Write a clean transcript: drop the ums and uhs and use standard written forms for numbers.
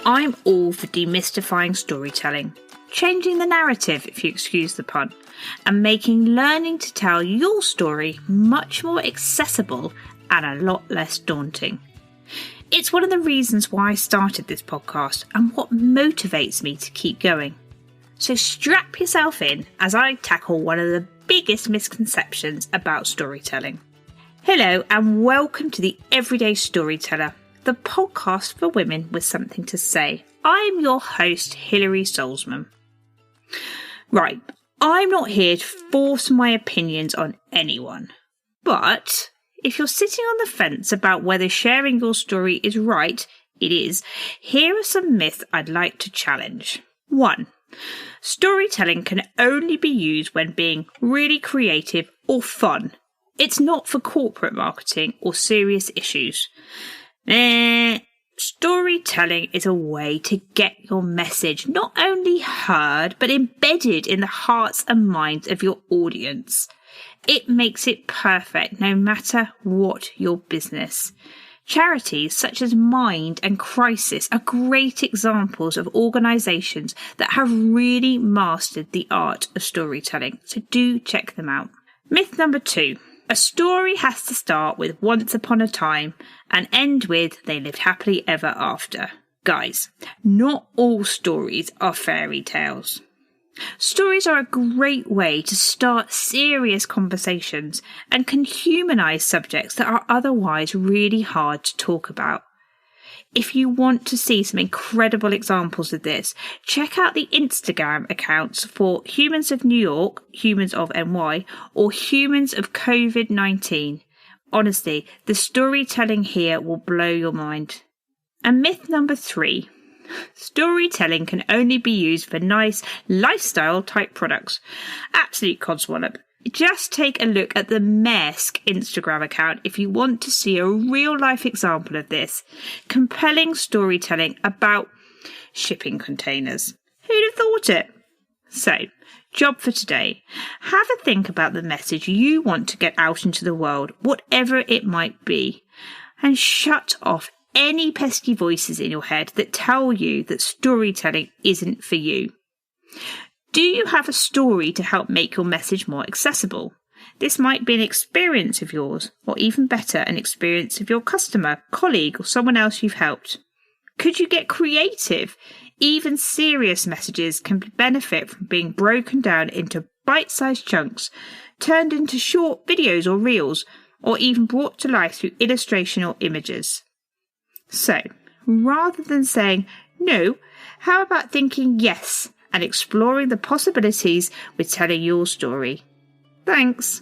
I'm all for demystifying storytelling, changing the narrative, if you excuse the pun, and making learning to tell your story much more accessible and a lot less daunting. It's one of the reasons why I started this podcast and what motivates me to keep going. So strap yourself in as I tackle one of the biggest misconceptions about storytelling. Hello and welcome to the Everyday Storyteller, the podcast for women with something to say. I'm your host, Hilary Solzman. Right, I'm not here to force my opinions on anyone, but if you're sitting on the fence about whether sharing your story is right, it is. Here are some myths I'd like to challenge. 1. Storytelling can only be used when being really creative or fun. It's not for corporate marketing or serious issues. Storytelling is a way to get your message not only heard, but embedded in the hearts and minds of your audience. It makes it perfect no matter what your business. Charities such as Mind and Crisis are great examples of organisations that have really mastered the art of storytelling, so do check them out. Myth number 2. A story has to start with once upon a time and end with they lived happily ever after. Guys, not all stories are fairy tales. Stories are a great way to start serious conversations and can humanise subjects that are otherwise really hard to talk about. If you want to see some incredible examples of this, check out the Instagram accounts for Humans of New York, Humans of NY, or Humans of COVID-19. Honestly, the storytelling here will blow your mind. And myth number 3. Storytelling can only be used for nice lifestyle type products. Absolute codswallop. Just take a look at the Maersk Instagram account if you want to see a real life example of this. Compelling storytelling about shipping containers. Who'd have thought it? So, job for today. Have a think about the message you want to get out into the world, whatever it might be, and shut off any pesky voices in your head that tell you that storytelling isn't for you. Do you have a story to help make your message more accessible? This might be an experience of yours, or even better, an experience of your customer, colleague, or someone else you've helped. Could you get creative? Even serious messages can benefit from being broken down into bite-sized chunks, turned into short videos or reels, or even brought to life through illustration or images. So, rather than saying no, how about thinking yes and exploring the possibilities with telling your story? Thanks.